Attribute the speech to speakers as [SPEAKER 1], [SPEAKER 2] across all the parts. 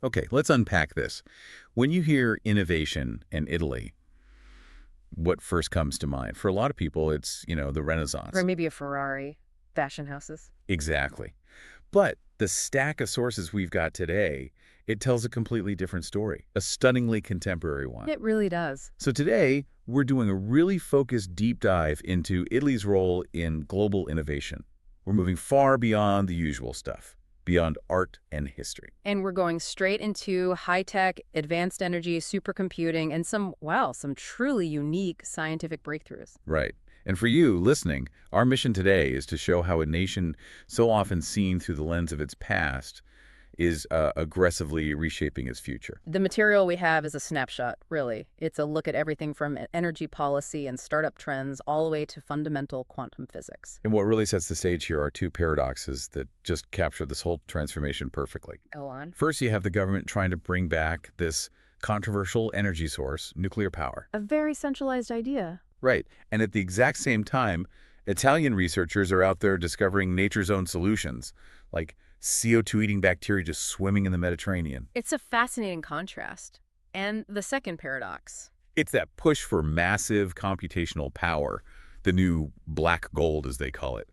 [SPEAKER 1] Okay, let's unpack this. When you hear innovation and Italy, what first comes to mind? For a lot of people, it's, the
[SPEAKER 2] Or
[SPEAKER 1] Renaissance.
[SPEAKER 2] maybe a Ferrari, fashion houses.
[SPEAKER 1] Exactly. But the stack of sources we've got today, it tells a completely different story, a stunningly contemporary one.
[SPEAKER 2] It really does.
[SPEAKER 1] So today, we're doing a really focused deep dive into Italy's role in global innovation. We're moving far beyond the usual stuff, beyond art and history.
[SPEAKER 2] And we're going straight into high-tech, advanced energy, supercomputing, and some truly unique scientific breakthroughs.
[SPEAKER 1] Right. And for you, listening, our mission today is to show how a nation so often seen through the lens of its past is aggressively reshaping its future.
[SPEAKER 2] The material we have is a snapshot, really. It's a look at everything from energy policy and startup trends all the way to fundamental quantum physics.
[SPEAKER 1] And what really sets the stage here are two paradoxes that just capture this whole transformation perfectly.
[SPEAKER 2] Go on.
[SPEAKER 1] First, you have the government trying to bring back this controversial energy source, nuclear power.
[SPEAKER 2] A very centralized idea.
[SPEAKER 1] Right. And at the exact same time, Italian researchers are out there discovering nature's own solutions, like CO2-eating bacteria just swimming in the Mediterranean.
[SPEAKER 2] It's a fascinating contrast. And the second paradox.
[SPEAKER 1] It's that push for massive computational power, the new black gold, as they call it,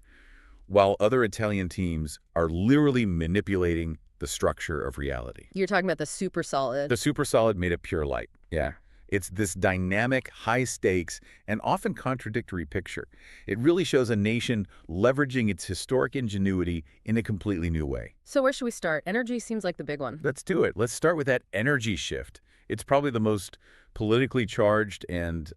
[SPEAKER 1] while other Italian teams are literally manipulating the structure of reality.
[SPEAKER 2] You're talking about the supersolid.
[SPEAKER 1] The supersolid made of pure light. Yeah. It's this dynamic, high-stakes, and often contradictory picture. It really shows a nation leveraging its historic ingenuity in a completely new way.
[SPEAKER 2] So where should we start? Energy seems like the big one.
[SPEAKER 1] Let's do it. Let's start with that energy shift. It's probably the most politically charged and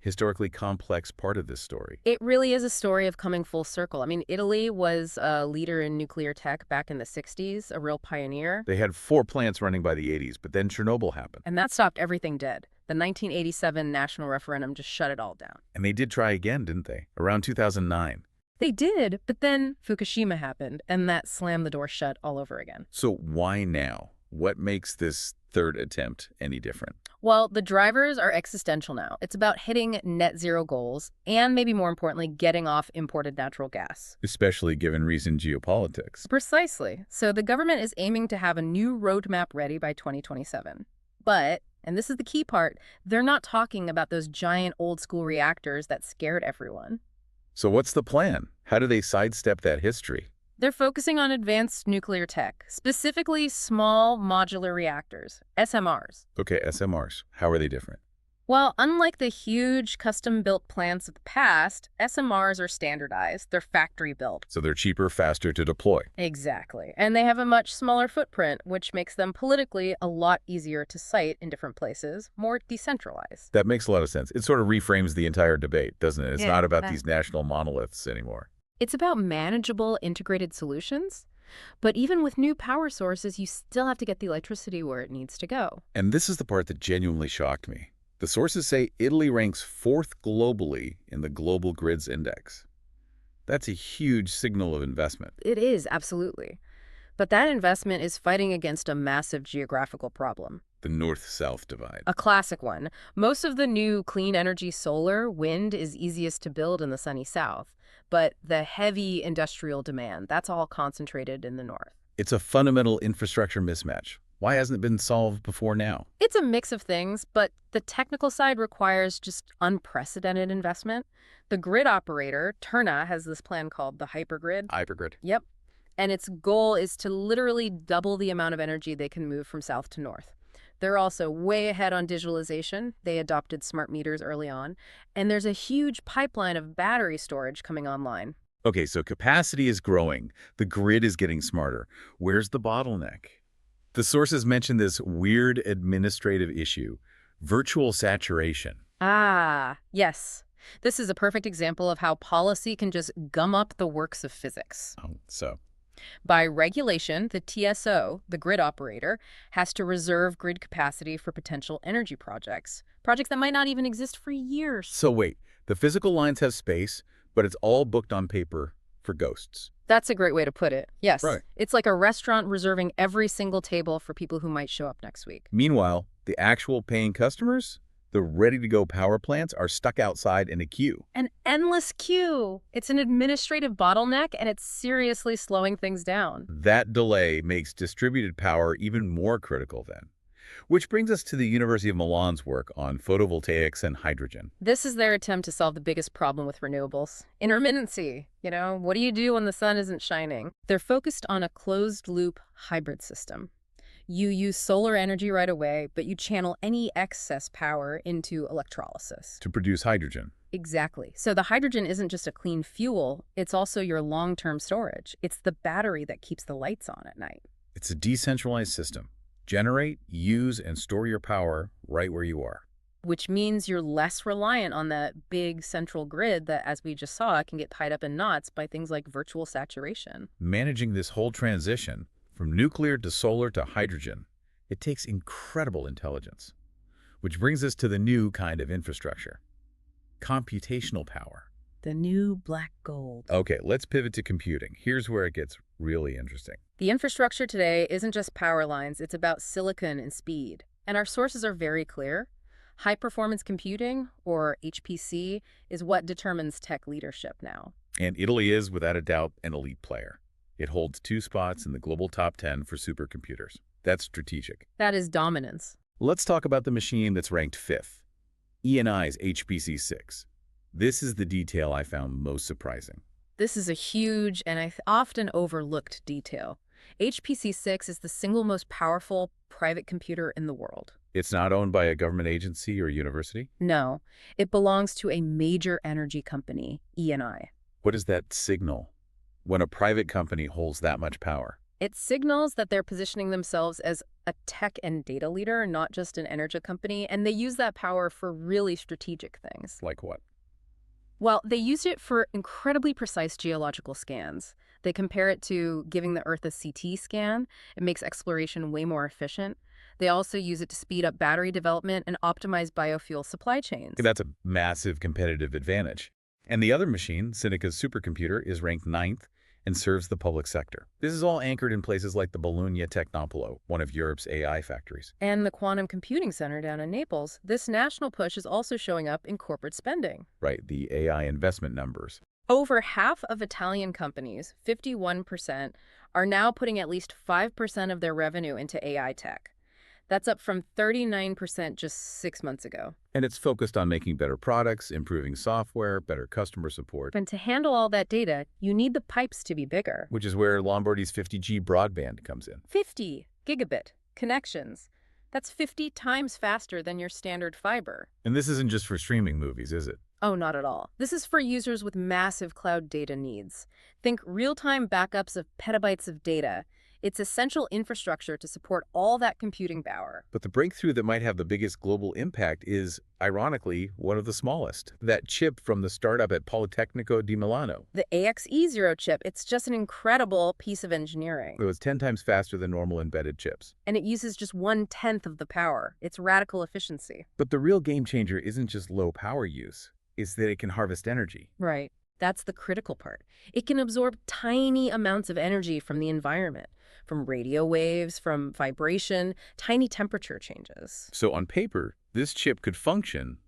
[SPEAKER 1] historically complex part of this story.
[SPEAKER 2] It really is a story of coming full circle. I mean, Italy was a leader in nuclear tech back in the 60s, a real pioneer.
[SPEAKER 1] They had 4 plants running by the 80s, but then Chernobyl happened.
[SPEAKER 2] And that stopped everything dead. The 1987 national referendum just shut it all down.
[SPEAKER 1] And they did try again, didn't they? Around 2009.
[SPEAKER 2] They did, but then Fukushima happened, and that slammed the door shut all over again.
[SPEAKER 1] So why now? What makes this third attempt any different?
[SPEAKER 2] Well, the drivers are existential now. It's about hitting net zero goals and, maybe more importantly, getting off imported natural gas.
[SPEAKER 1] Especially given recent geopolitics.
[SPEAKER 2] Precisely. So the government is aiming to have a new roadmap ready by 2027. But, and this is the key part, they're not talking about those giant old-school reactors that scared everyone.
[SPEAKER 1] So what's the plan? How do they sidestep that history?
[SPEAKER 2] They're focusing on advanced nuclear tech, specifically small modular reactors, SMRs.
[SPEAKER 1] Okay, SMRs. How are they different?
[SPEAKER 2] Well, unlike the huge custom-built plants of the past, SMRs are standardized. They're factory-built.
[SPEAKER 1] So they're cheaper, faster to deploy.
[SPEAKER 2] Exactly. And they have a much smaller footprint, which makes them politically a lot easier to site in different places, more decentralized.
[SPEAKER 1] That makes a lot of sense. It sort of reframes the entire debate, doesn't it? It's
[SPEAKER 2] Yeah,
[SPEAKER 1] not about
[SPEAKER 2] that-
[SPEAKER 1] these national monoliths anymore.
[SPEAKER 2] It's about manageable, integrated solutions. But even with new power sources, you still have to get the electricity where it needs to go.
[SPEAKER 1] And this is the part that genuinely shocked me. The sources say Italy ranks 4th globally in the Global Grids Index. That's a huge signal of investment.
[SPEAKER 2] It is, absolutely. But that investment is fighting against a massive geographical problem.
[SPEAKER 1] The north-south divide.
[SPEAKER 2] A classic one. Most of the new clean energy solar, wind is easiest to build in the sunny south. But the heavy industrial demand, that's all concentrated in the north.
[SPEAKER 1] It's a fundamental infrastructure mismatch. Why hasn't it been solved before now?
[SPEAKER 2] It's a mix of things, but the technical side requires just unprecedented investment. The grid operator, Terna, has this plan called the hypergrid.
[SPEAKER 1] Hypergrid.
[SPEAKER 2] Yep. And its goal is to literally double the amount of energy they can move from south to north. They're also way ahead on digitalization. They adopted smart meters early on. And there's a huge pipeline of battery storage coming online.
[SPEAKER 1] Okay, so capacity is growing. The grid is getting smarter. Where's the bottleneck? The sources mention this weird administrative issue, virtual saturation.
[SPEAKER 2] Ah, yes. This is a perfect example of how policy can just gum up the works of physics.
[SPEAKER 1] Oh, so
[SPEAKER 2] By regulation, the TSO, the grid operator, has to reserve grid capacity for potential energy projects that might not even exist for years.
[SPEAKER 1] So wait, the physical lines have space, but it's all booked on paper for ghosts.
[SPEAKER 2] That's a great way to put it. Yes.
[SPEAKER 1] Right.
[SPEAKER 2] It's like a restaurant reserving every single table for people who might show up next week.
[SPEAKER 1] Meanwhile, the actual paying customers, The ready-to-go power plants are stuck outside in a queue.
[SPEAKER 2] An endless queue. It's an administrative bottleneck, and it's seriously slowing things down.
[SPEAKER 1] That delay makes distributed power even more critical then. Which brings us to the University of Milan's work on photovoltaics and hydrogen.
[SPEAKER 2] This is their attempt to solve the biggest problem with renewables. Intermittency. What do you do when the sun isn't shining? They're focused on a closed-loop hybrid system. You use solar energy right away, but you channel any excess power into electrolysis.
[SPEAKER 1] To produce hydrogen.
[SPEAKER 2] Exactly. So the hydrogen isn't just a clean fuel, it's also your long-term storage. It's the battery that keeps the lights on at night.
[SPEAKER 1] It's a decentralized system. Generate, use, and store your power right where you are.
[SPEAKER 2] Which means you're less reliant on that big central grid that, as we just saw, can get tied up in knots by things like virtual saturation.
[SPEAKER 1] Managing this whole transition, from nuclear to solar to hydrogen, it takes incredible intelligence. Which brings us to the new kind of infrastructure. Computational power.
[SPEAKER 2] The new black gold.
[SPEAKER 1] Okay, let's pivot to computing. Here's where it gets really interesting.
[SPEAKER 2] The infrastructure today isn't just power lines, it's about silicon and speed. And our sources are very clear. High-performance computing, or HPC, is what determines tech leadership now.
[SPEAKER 1] And Italy is, without a doubt, an elite player. It holds 2 spots in the global top 10 for supercomputers. That's strategic.
[SPEAKER 2] That is dominance.
[SPEAKER 1] Let's talk about the machine that's ranked 5th, Eni's HPC6. This is the detail I found most surprising.
[SPEAKER 2] This is a huge and often overlooked detail. HPC6 is the single most powerful private computer in the world.
[SPEAKER 1] It's not owned by a government agency or university?
[SPEAKER 2] No, it belongs to a major energy company, Eni.
[SPEAKER 1] What does that signal when a private company holds that much power?
[SPEAKER 2] It signals that they're positioning themselves as a tech and data leader, not just an energy company, and they use that power for really strategic things.
[SPEAKER 1] Like what?
[SPEAKER 2] Well, they used it for incredibly precise geological scans. They compare it to giving the Earth a CT scan. It makes exploration way more efficient. They also use it to speed up battery development and optimize biofuel supply chains.
[SPEAKER 1] That's a massive competitive advantage. And the other machine, Seneca's supercomputer, is ranked 9th and serves the public sector. This is all anchored in places like the Bologna Technopolo, one of Europe's AI factories.
[SPEAKER 2] And the Quantum Computing Center down in Naples. This national push is also showing up in corporate spending.
[SPEAKER 1] Right, the AI investment numbers.
[SPEAKER 2] Over half of Italian companies, 51%, are now putting at least 5% of their revenue into AI tech. That's up from 39% just 6 months ago.
[SPEAKER 1] And it's focused on making better products, improving software, better customer support.
[SPEAKER 2] And to handle all that data, you need the pipes to be bigger.
[SPEAKER 1] Which is where Lombardy's 50G broadband comes in.
[SPEAKER 2] 50 gigabit connections. That's 50 times faster than your standard fiber.
[SPEAKER 1] And this isn't just for streaming movies, is it?
[SPEAKER 2] Oh, not at all. This is for users with massive cloud data needs. Think real-time backups of petabytes of data. It's essential infrastructure to support all that computing power.
[SPEAKER 1] But the breakthrough that might have the biggest global impact is, ironically, one of the smallest. That chip from the startup at Politecnico di Milano.
[SPEAKER 2] The AXE0 chip, it's just an incredible piece of engineering.
[SPEAKER 1] It was 10 times faster than normal embedded chips.
[SPEAKER 2] And it uses just 1/10 of the power. It's radical efficiency.
[SPEAKER 1] But the real game changer isn't just low power use, it's that it can harvest energy.
[SPEAKER 2] Right. That's the critical part. It can absorb tiny amounts of energy from the environment, from radio waves, from vibration, tiny temperature changes.
[SPEAKER 1] So on paper, this chip could function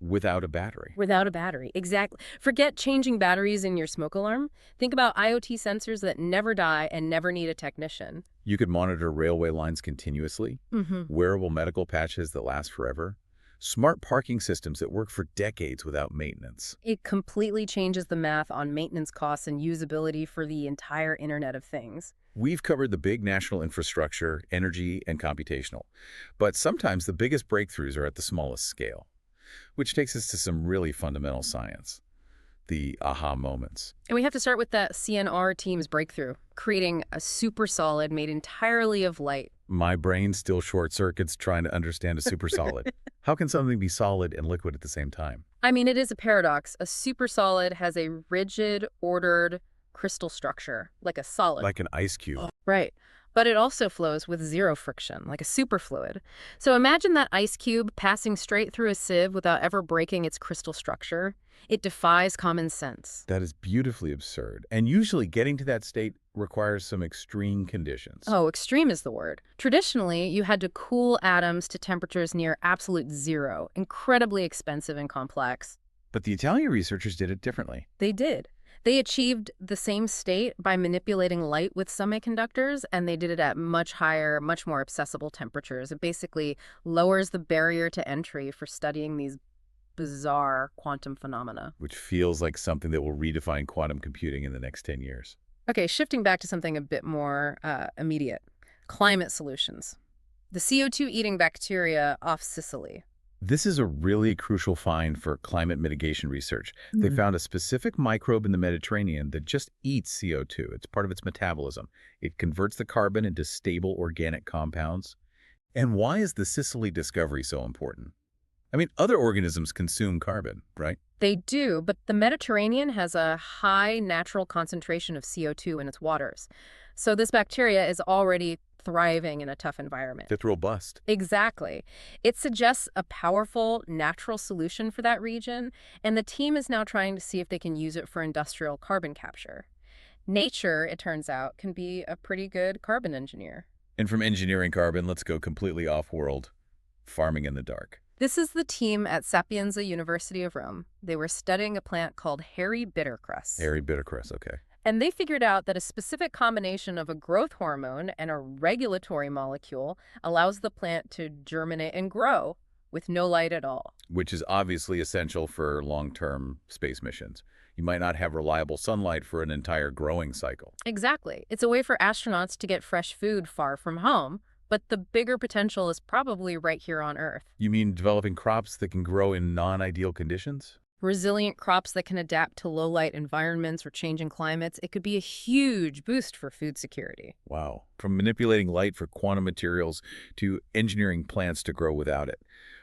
[SPEAKER 1] without a battery.
[SPEAKER 2] Without a battery, exactly. Forget changing batteries in your smoke alarm. Think about IoT sensors that never die and never need a technician.
[SPEAKER 1] You could monitor railway lines continuously, wearable medical patches that last forever, smart parking systems that work for decades without maintenance.
[SPEAKER 2] It completely changes the math on maintenance costs and usability for the entire Internet of Things.
[SPEAKER 1] We've covered the big national infrastructure, energy, and computational. But sometimes the biggest breakthroughs are at the smallest scale, which takes us to some really fundamental science, the aha moments.
[SPEAKER 2] And we have to start with the CNR team's breakthrough, creating a super solid made entirely of light.
[SPEAKER 1] My brain still short circuits trying to understand a super solid. How can something be solid and liquid at the same time?
[SPEAKER 2] I mean, it is a paradox. A super solid has a rigid, ordered crystal structure, like a solid.
[SPEAKER 1] Like an ice cube.
[SPEAKER 2] Right. but it also flows with zero friction, like a superfluid. So imagine that ice cube passing straight through a sieve without ever breaking its crystal structure. It defies common sense.
[SPEAKER 1] That is beautifully absurd. And usually getting to that state requires some extreme conditions.
[SPEAKER 2] Oh, extreme is the word. Traditionally, you had to cool atoms to temperatures near absolute zero, incredibly expensive and complex.
[SPEAKER 1] But the Italian researchers did it differently.
[SPEAKER 2] They did. They achieved the same state by manipulating light with semiconductors, and they did it at much higher, much more accessible temperatures. It basically lowers the barrier to entry for studying these bizarre quantum phenomena.
[SPEAKER 1] Which feels like something that will redefine quantum computing in the next 10 years.
[SPEAKER 2] Okay, shifting back to something a bit more immediate. Climate solutions. The CO2-eating bacteria off Sicily.
[SPEAKER 1] This is a really crucial find for climate mitigation research. They found a specific microbe in the Mediterranean that just eats CO2. It's part of its metabolism. It converts the carbon into stable organic compounds. And why is the Sicily discovery so important? I mean, other organisms consume carbon, right?
[SPEAKER 2] They do, but the Mediterranean has a high natural concentration of CO2 in its waters. So this bacteria is already thriving in a tough environment.
[SPEAKER 1] It's robust.
[SPEAKER 2] Exactly. It suggests a powerful natural solution for that region, and the team is now trying to see if they can use it for industrial carbon capture. Nature, it turns out, can be a pretty good carbon engineer.
[SPEAKER 1] And from engineering carbon, let's go completely off-world, farming in the dark.
[SPEAKER 2] This is the team at Sapienza University of Rome. They were studying a plant called hairy bittercress.
[SPEAKER 1] Hairy bittercress, okay.
[SPEAKER 2] And they figured out that a specific combination of a growth hormone and a regulatory molecule allows the plant to germinate and grow with no light at all.
[SPEAKER 1] Which is obviously essential for long-term space missions. You might not have reliable sunlight for an entire growing cycle.
[SPEAKER 2] Exactly. It's a way for astronauts to get fresh food far from home, but the bigger potential is probably right here on Earth.
[SPEAKER 1] You mean developing crops that can grow in non-ideal conditions?
[SPEAKER 2] Resilient crops that can adapt to low-light environments or changing climates. It could be a huge boost for food security.
[SPEAKER 1] Wow. From manipulating light for quantum materials to engineering plants to grow without it.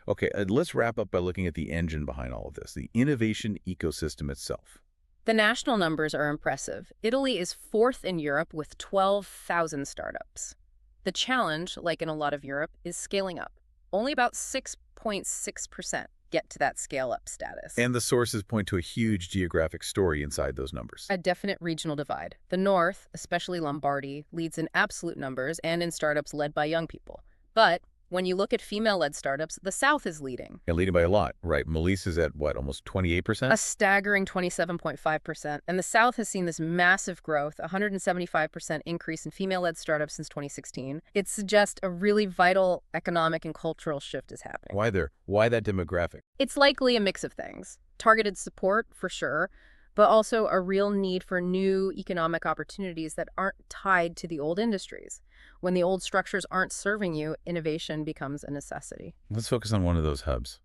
[SPEAKER 1] Okay, let's wrap up by looking at the engine behind all of this, the innovation ecosystem itself.
[SPEAKER 2] The national numbers are impressive. Italy is fourth in Europe with 12,000 startups. The challenge, like in a lot of Europe, is scaling up. Only about 6.6% get to that scale-up status.
[SPEAKER 1] And the sources point to a huge geographic story inside those numbers.
[SPEAKER 2] A definite regional divide. The North, especially Lombardy, leads in absolute numbers and in startups led by young people. But when you look at female-led startups, the South is leading.
[SPEAKER 1] And leading by a lot, right? Melissa's at, what, almost 28%?
[SPEAKER 2] A staggering 27.5%. And the South has seen this massive growth, 175% increase in female-led startups since 2016. It suggests a really vital economic and cultural shift is happening.
[SPEAKER 1] Why that demographic?
[SPEAKER 2] It's likely a mix of things. Targeted support, for sure, but also a real need for new economic opportunities that aren't tied to the old industries. When the old structures aren't serving you, innovation becomes a necessity.
[SPEAKER 1] Let's focus on one of those hubs.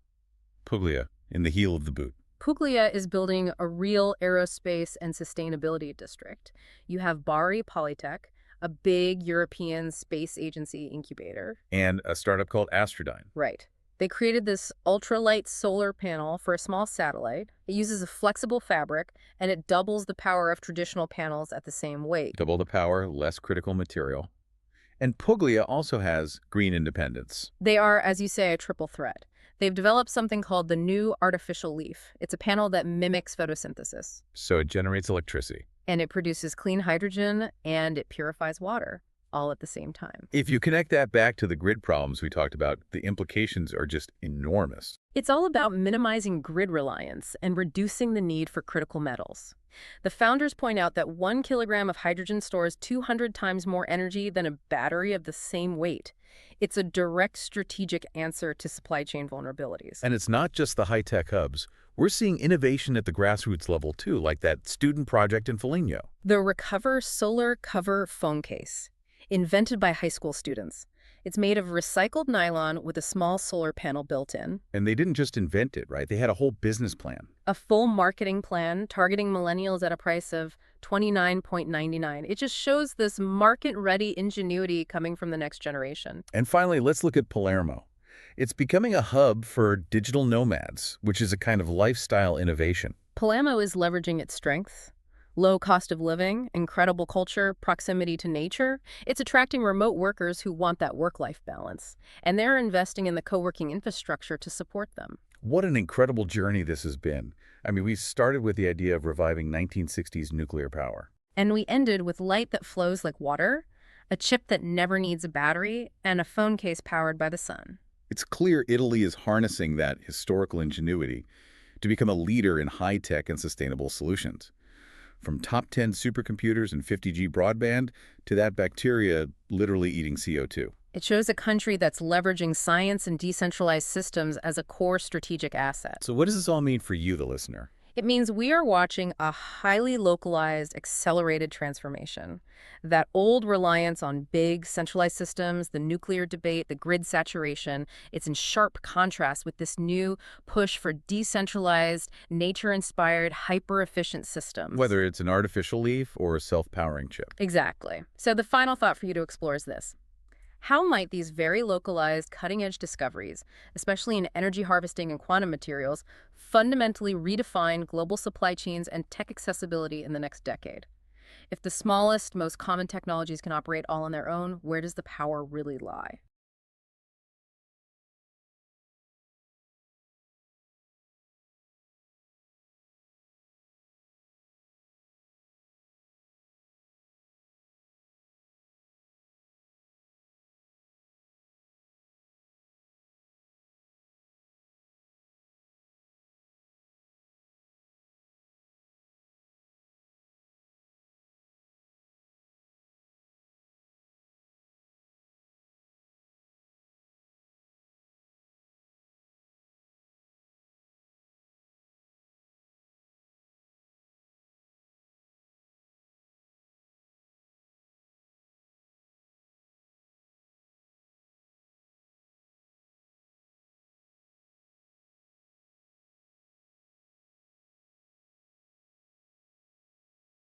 [SPEAKER 1] Puglia, in the heel of the boot.
[SPEAKER 2] Puglia is building a real aerospace and sustainability district. You have Bari Polytech, a big European space agency incubator.
[SPEAKER 1] And a startup called Astrodyne.
[SPEAKER 2] Right. They created this ultralight solar panel for a small satellite. It uses a flexible fabric, and it doubles the power of traditional panels at the same weight.
[SPEAKER 1] Double the power, less critical material. And Puglia also has green independence.
[SPEAKER 2] They are, as you say, a triple threat. They've developed something called the new artificial leaf. It's a panel that mimics photosynthesis.
[SPEAKER 1] So it generates electricity.
[SPEAKER 2] And it produces clean hydrogen, and it purifies water, all at the same time.
[SPEAKER 1] If you connect that back to the grid problems we talked about, the implications are just enormous.
[SPEAKER 2] It's all about minimizing grid reliance and reducing the need for critical metals. The founders point out that 1 kilogram of hydrogen stores 200 times more energy than a battery of the same weight. It's a direct strategic answer to supply chain vulnerabilities.
[SPEAKER 1] And it's not just the high-tech hubs. We're seeing innovation at the grassroots level too, like that student project in Foligno.
[SPEAKER 2] The Recover Solar Cover Phone Case, invented by high school students. It's made of recycled nylon with a small solar panel built in.
[SPEAKER 1] And they didn't just invent it, right? They had a whole business plan.
[SPEAKER 2] A full marketing plan targeting millennials at a price of $29.99. It just shows this market-ready ingenuity coming from the next generation.
[SPEAKER 1] And finally, let's look at Palermo. It's becoming a hub for digital nomads, which is a kind of lifestyle innovation.
[SPEAKER 2] Palermo is leveraging its strengths. Low cost of living, incredible culture, proximity to nature. It's attracting remote workers who want that work-life balance. And they're investing in the co-working infrastructure to support them.
[SPEAKER 1] What an incredible journey this has been. I mean, we started with the idea of reviving 1960s nuclear power.
[SPEAKER 2] And we ended with light that flows like water, a chip that never needs a battery, and a phone case powered by the sun.
[SPEAKER 1] It's clear Italy is harnessing that historical ingenuity to become a leader in high-tech and sustainable solutions. From top 10 supercomputers and 50G broadband to that bacteria literally eating CO2.
[SPEAKER 2] It shows a country that's leveraging science and decentralized systems as a core strategic asset.
[SPEAKER 1] So what does this all mean for you, the listener?
[SPEAKER 2] It means we are watching a highly localized, accelerated transformation. That old reliance on big, centralized systems, the nuclear debate, the grid saturation, it's in sharp contrast with this new push for decentralized, nature-inspired, hyper-efficient systems.
[SPEAKER 1] Whether it's an artificial leaf or a self-powering chip.
[SPEAKER 2] Exactly. So the final thought for you to explore is this. How might these very localized, cutting-edge discoveries, especially in energy harvesting and quantum materials, fundamentally redefine global supply chains and tech accessibility in the next decade? If the smallest, most common technologies can operate all on their own, where does the power really lie?